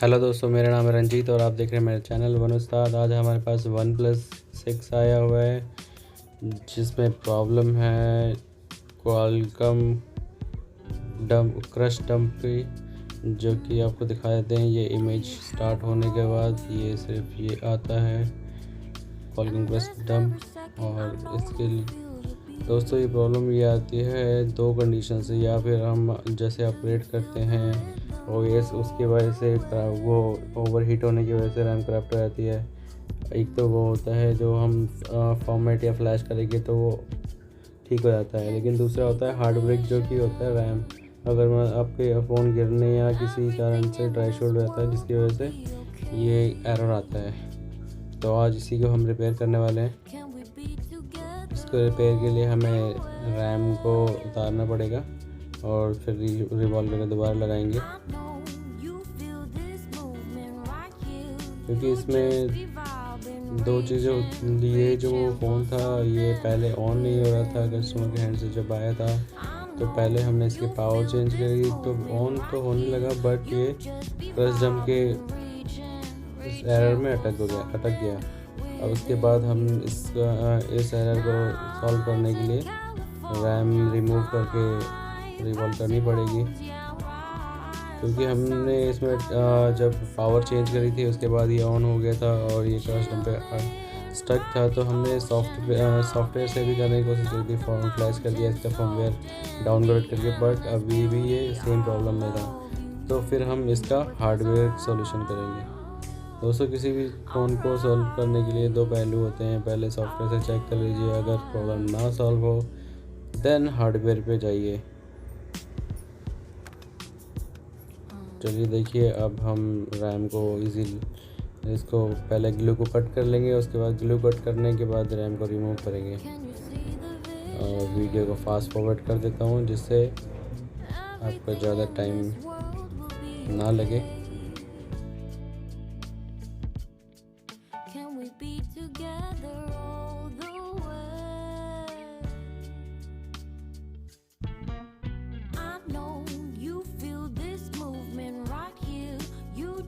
Hello दोस्तों, मेरा नाम है रंजीत और आप देख रहे हैं मेरा चैनल वन उस्ताद। आज हमारे पास वन प्लस 6 आया हुआ है जिसमें प्रॉब्लम है क्वालकॉम क्रश डंप की, जो कि आपको दिखा देते हैं। ये इमेज स्टार्ट होने के बाद ये सिर्फ ये आता है क्वालकॉम क्रश डंप। और इसके दोस्तों ये प्रॉब्लम ये आती है दो कंडीशन से, या फिर हम जैसे अपग्रेड करते हैं ओएस उसकी वजह से वो ओवरहीट होने की वजह से रैम करप्ट हो जाती है। एक तो वो होता है जो हम फॉर्मेट या फ्लैश करेंगे तो वो ठीक हो जाता है, लेकिन दूसरा होता है हार्ड ब्रेक, जो कि होता है रैम। अगर आपके फ़ोन गिरने या किसी कारण से ड्राई शोल्ड हो जाता है जिसकी वजह से ये एरर आता है। तो आज इसी को हम रिपेयर करने वाले हैं। इसको रिपेयर के लिए हमें रैम को उतारना पड़ेगा और फिर रिवॉल्व करके दोबारा लगाएंगे, क्योंकि इसमें दो चीज़ें। ये जो फ़ोन था ये पहले ऑन नहीं हो रहा था कस्टमर के हैंड से जब आया था, तो पहले हमने इसकी पावर चेंज करी तो ऑन तो होने लगा, बट ये क्रश डंप के इस एरर में अटक गया। अब उसके बाद हम इस एरर को सॉल्व करने के लिए रैम रिमूव करके रिवॉल्व करनी पड़ेगी, क्योंकि हमने इसमें जब पावर चेंज करी थी उसके बाद ये ऑन हो गया था और ये क्रश डंप पे स्टक था। तो हमने सॉफ्टवेयर से भी करने की कोशिश की थी, फॉर्म फ्लैश कर दिया इसका फॉर्मवेयर डाउनलोड करके, बट अभी भी ये सेम प्रॉब्लम में था। तो फिर हम इसका हार्डवेयर सॉल्यूशन करेंगे। दोस्तों किसी भी फ़ोन को सॉल्व करने के लिए दो पहलू होते हैं। पहले सॉफ्टवेयर से चेक कर लीजिए, अगर प्रॉब्लम ना सॉल्व हो देन हार्डवेयर पे जाइए। चलिए देखिए, अब हम रैम को इजीली इसको पहले ग्लू को कट कर लेंगे, उसके बाद ग्लू कट करने के बाद रैम को रिमूव करेंगे। और वीडियो को फास्ट फॉरवर्ड कर देता हूँ जिससे आपको ज़्यादा टाइम ना लगे।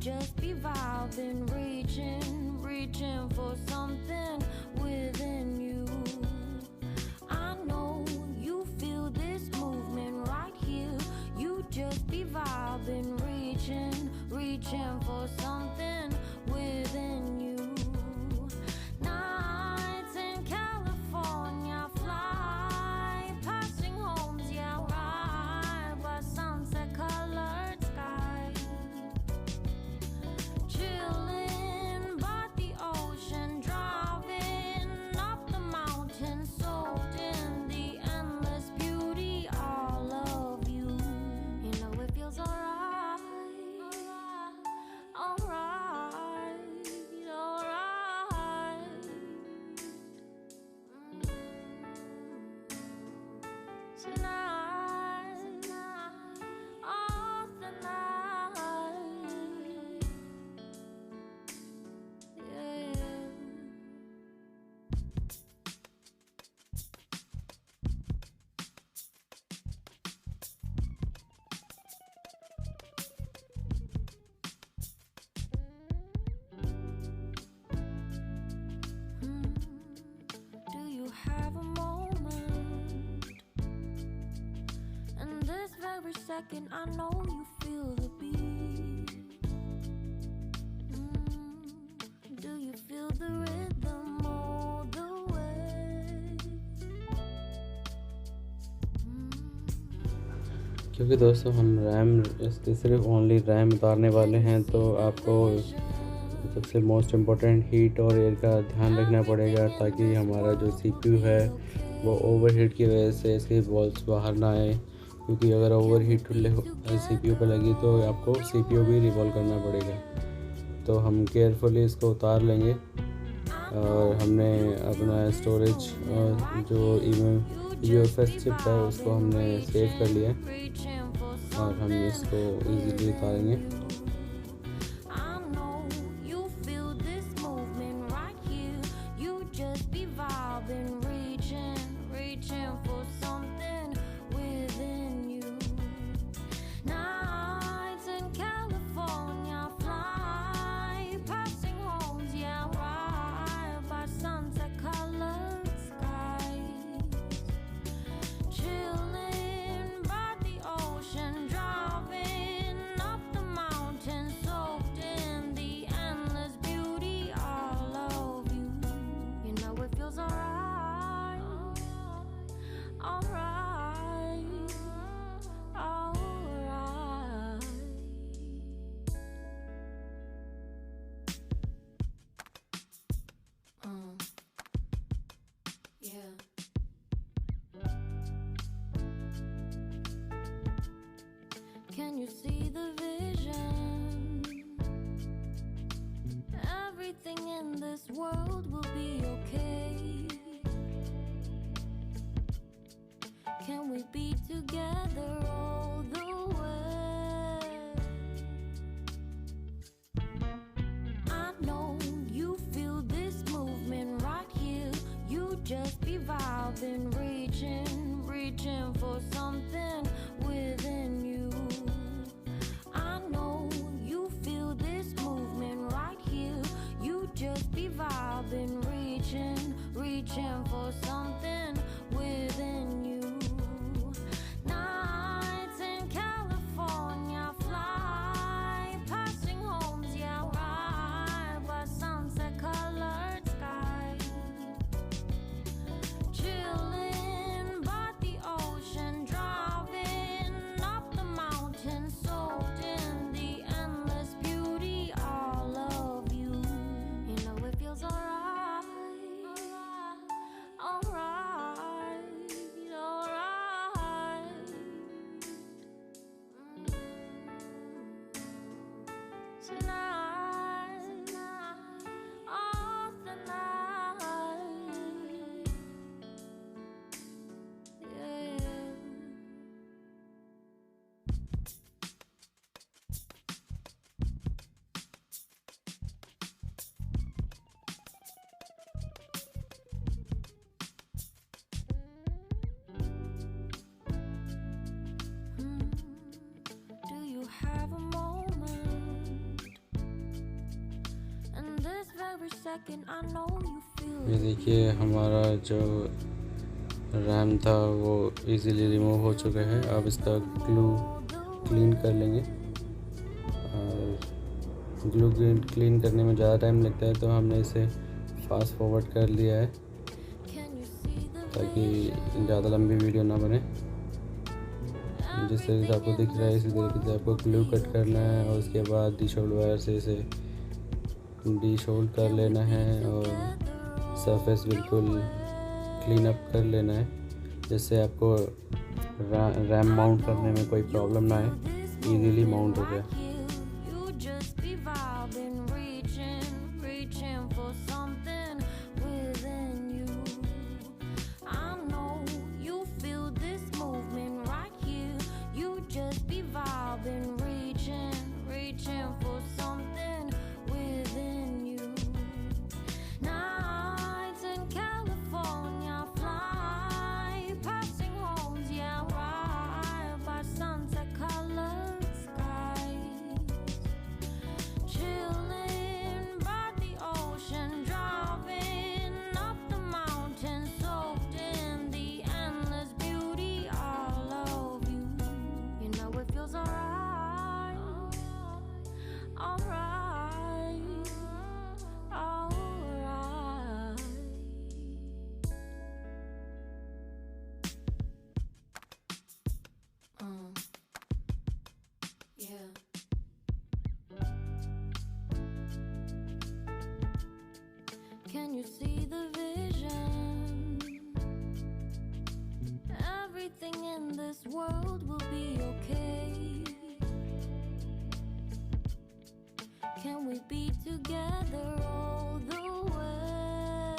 Just be vibing, reaching for something within you. I know you feel this movement right here. You just be vibing, reaching for something within you. Nights in California, fly passing homes, yeah, right by sunset colored sky. Chilling by the ocean, driving up the mountain, soaked in the endless beauty, all of you. You know it feels alright, alright, alright. Tonight, oh tonight. Do you have a moment? In this very second, I know you feel the beat. Do you feel the rhythm all the way? क्योंकि दोस्तों हम RAM इसके सिर्फ only RAM उतारने वाले हैं, तो आपको सबसे मोस्ट इम्पोर्टेंट हीट और एयर का ध्यान रखना पड़ेगा, ताकि हमारा जो सीपीयू है वो ओवरहीट की वजह से इसकी वॉल्स बाहर ना आए। क्योंकि अगर ओवरहीट सीपीयू पे लगी तो आपको सीपीयू भी रिवॉल्व करना पड़ेगा। तो हम केयरफुली इसको उतार लेंगे। और हमने अपना स्टोरेज जो यूएफएस चिप है उसको हमने सेव कर लिया और हम इसको इजीली उतारेंगे। Reaching for something within you. Nights in California, fly Can you see the vision? Everything in this world will be okay. Can we be together all the way? I know you feel this movement right here. You just be vibing, reaching for something within you. I know you feel this movement right here. You just be vibing, reaching for something within you. Nights in California, fly passing homes, yeah, right by sunset colored sky. Chilling by the ocean, driving up the mountain, soaked in the endless beauty, all of you. You know it feels alright, alright, alright. Tonight, oh, tonight, yeah. Do you have a moment? And this very second, I know you ये feel देखिए हमारा जो RAM था वो easily remove हो चुका है। अब इसका ग्लू क्लीन कर लेंगे। और ग्लू क्लीन करने में ज़्यादा टाइम लगता है, तो हमने इसे फास्ट फॉरवर्ड कर लिया है Can you see the ताकि ज़्यादा लंबी वीडियो ना बने। जिस तरीके से आपको दिख रहा है इसी तरीके से आपको ग्लू कट करना है और उसके बाद डिशोल्ड वायर से इसे डिशोल्ड कर लेना है और सरफेस बिल्कुल क्लीन अप कर लेना है, जिससे आपको रैम माउंट करने में कोई प्रॉब्लम ना आए, इजीली माउंट हो जाए। You just be vibing, reaching for something within you. I know you feel this movement right here. You just be vibing, reaching for something within you. Nights in California, fly passing homes, yeah, right by sunset colored skies. Chilling by the ocean, driving up the mountain, soaked in the endless beauty, all of you. You know it feels alright, alright, alright. Yeah. Can you see the vision? Everything in this world will be okay. Can we be together all the way?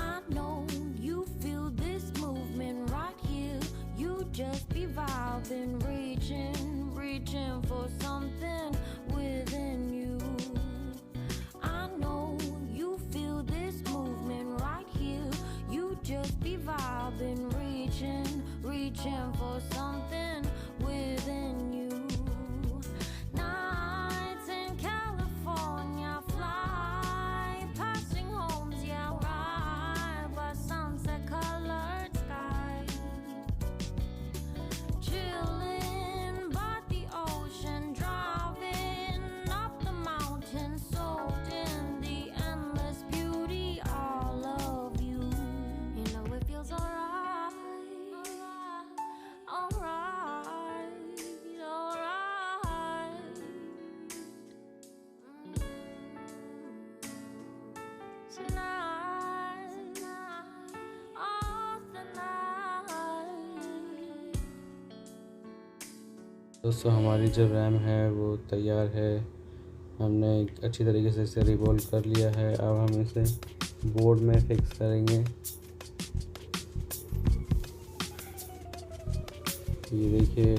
I know you feel this movement right here. You just be vibing, reaching for something within you. I know you feel this movement right here. You just be vibing, reaching for something within you. Nights in California, fly passing homes, yeah, right by sunset colored skies. Chilling by the ocean, driving up the mountain, soaked in the endless beauty, all of you. You know it feels alright, alright, दोस्तों हमारी जो RAM है वो तैयार है, हमने अच्छी तरीके से इसे रिवॉल्व कर लिया है। अब हम इसे बोर्ड में फिक्स करेंगे। ये देखिए,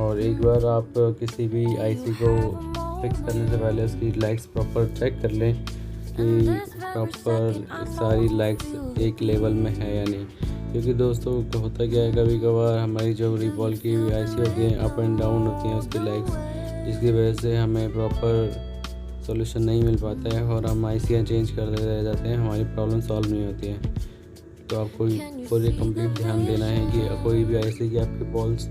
और एक बार आप किसी भी आईसी को फिक्स करने से पहले उसकी लाइट्स प्रॉपर चेक कर लें कि प्रॉपर सारी लाइट्स एक लेवल में है या नहीं। क्योंकि दोस्तों होता क्या है, कभी कभार हमारी जो रिवॉल्व की हुई आईसी होती है अप एंड डाउन होती हैं उसकी लाइट्स, जिसकी वजह से हमें प्रॉपर सॉल्यूशन नहीं मिल पाता है और हम आईसियाँ चेंज करते रह जाते हैं, हमारी प्रॉब्लम सॉल्व नहीं होती है। तो आपको पूरे कंप्लीट ध्यान देना है कि कोई भी आईसी की आपके बॉल्स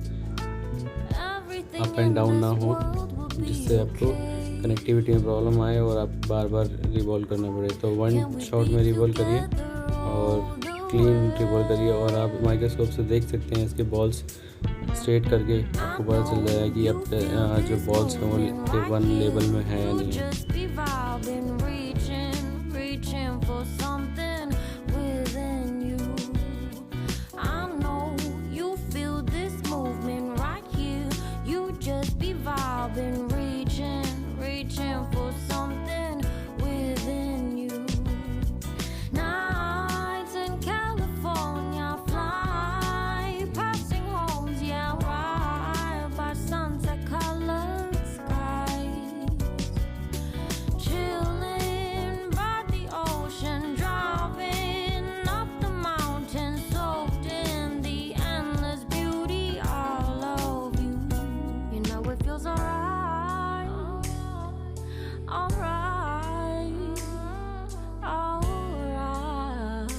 अप एंड डाउन ना हो, जिससे आपको कनेक्टिविटी में प्रॉब्लम आए और आप बार बार रिवॉल्व करना पड़े। तो वन शॉट में रिवॉल्व करिए और क्लीन रिवॉल्व करिए, और आप माइक्रोस्कोप से देख सकते हैं इसके बॉल्स स्ट्रेट करके आपको पता चल जाएगा कि अब जो बॉल्स हैं वो वन लेवल में है या नहीं है। Been reaching for something within you. Nights in California, fly passing homes, yeah, right by sunset colored skies. Chilling by the ocean, driving up the mountain, soaked in the endless beauty all of you. You know it feels alright. Alright, alright.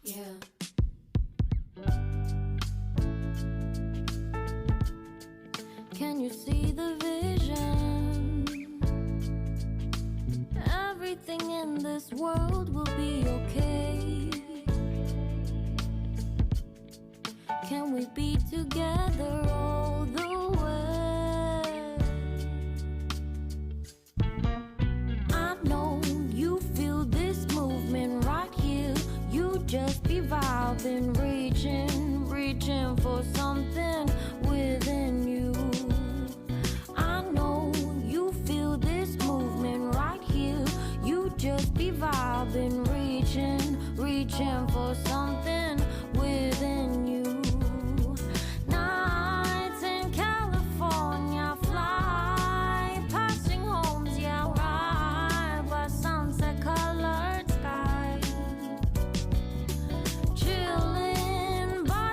Yeah. Can you see the vision? Everything in this world will be okay. Can we be together all the way? I know you feel this movement right here. You just be vibing, reaching for something within you. I know you feel this movement right here. You just be vibing, reaching for something within you. Nights in California, fly passing homes, yeah, right by sunset colored skies. Chilling by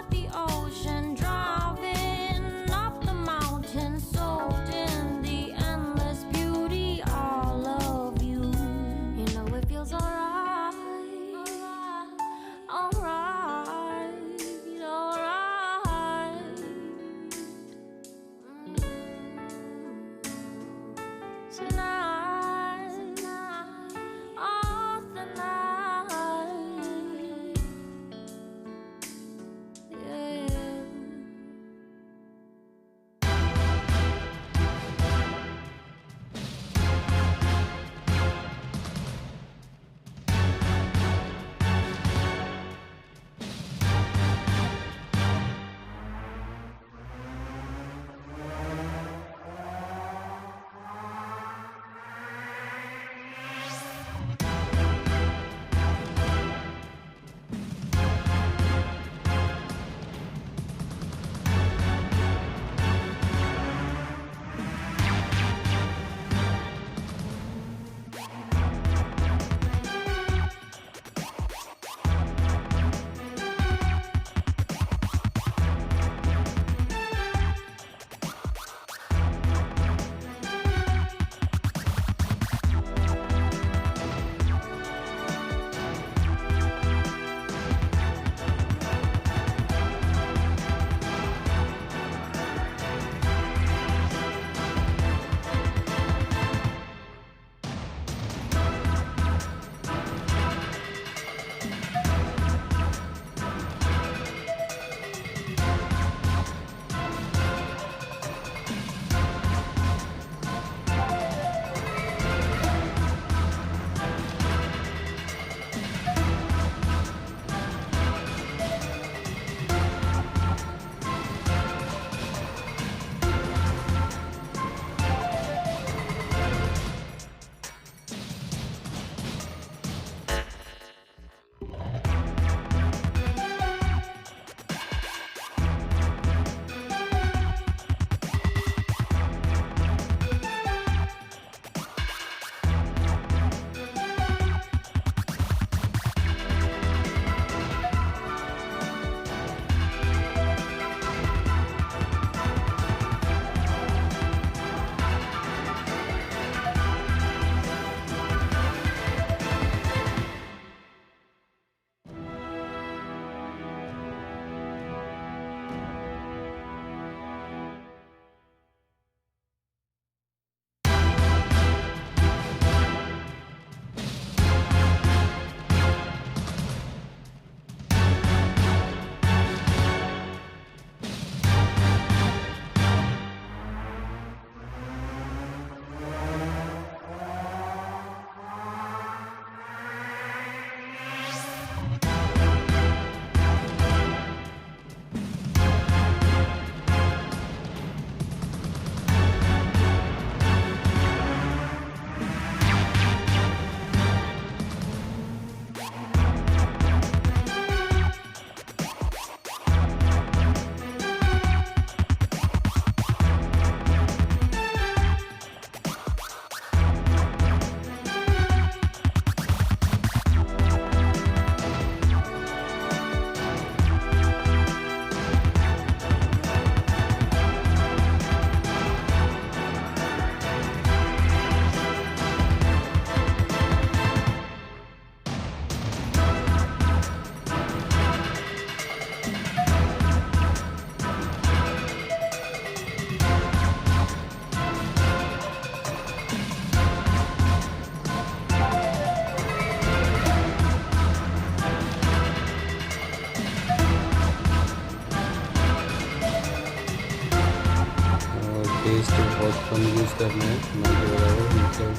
paste बहुत कम use करना है, ना कि बराबर, मतलब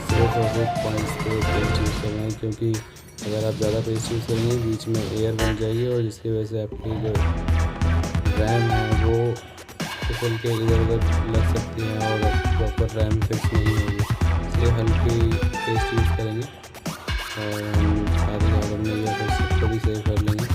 सिर्फ और सिर्फ पॉइंट्स पे पेस्ट यूज़ करना है, क्योंकि अगर आप ज़्यादा पेस्ट यूज़ करेंगे बीच में एयर बन जाएगी और जिसकी वजह से आपकी जो रैम है वो फिसल के इधर उधर लग सकती है और प्रॉपर रैम फिक्स नहीं होगी। इसलिए हल्की पेस्ट यूज़ करेंगे और हम सारी अगर नहीं है तो सबको भी सेव कर लेंगे।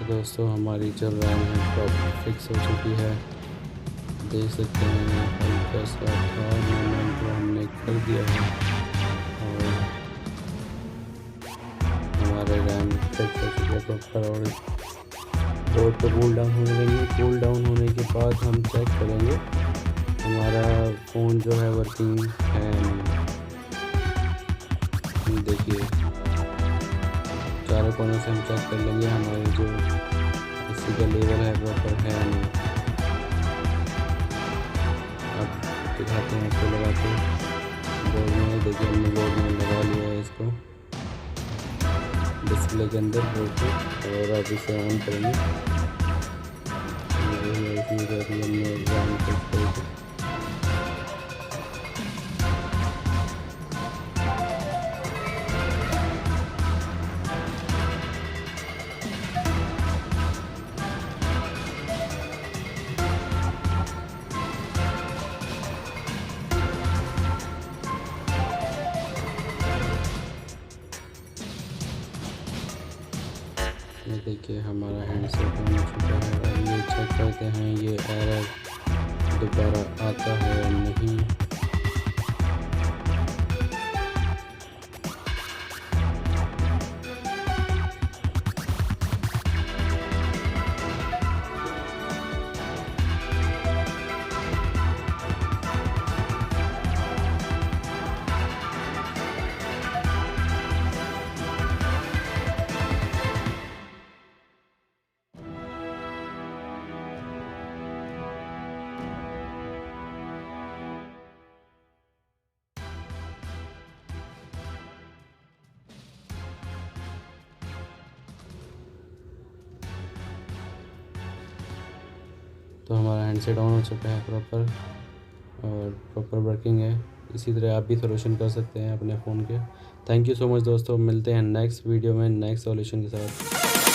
दोस्तों हमारी जो रैम है प्रॉपर फिक्स हो चुकी है, देख सकते हैं हल्का सा था मूवमेंट को हमने कर दिया है और हमारे रैम फिक्स हो चुके हैं प्रॉपर। और बोर्ड को कूल डाउन होने देंगे। कूल डाउन होने के बाद हम चेक करेंगे हमारा फ़ोन जो है वर्किंग है नहीं। देखिए चारों कोनों से हम चेक कर लेंगे हमारे जो इसी का लेवल है प्रॉपर है नहीं। अब दिखाते हैं इसको लगा के बोर्ड में। देखिए हमने बोर्ड में लगा लिया है इसको डिस्प्ले के अंदर बोर्ड को, और अब इसे ऑन करेंगे। इसमें हमने रैम फिक्स करेंगे। ये देखिए हमारा हैंडसेट हो चुका है। अब ये चेक करते हैं ये एरर दोबारा आता है या नहीं। तो हमारा हैंडसेट ऑन हो चुका है प्रॉपर और प्रॉपर वर्किंग है। इसी तरह आप भी सॉल्यूशन कर सकते हैं अपने फ़ोन के। थैंक यू सो मच दोस्तों, मिलते हैं नेक्स्ट वीडियो में नेक्स्ट सॉल्यूशन के साथ।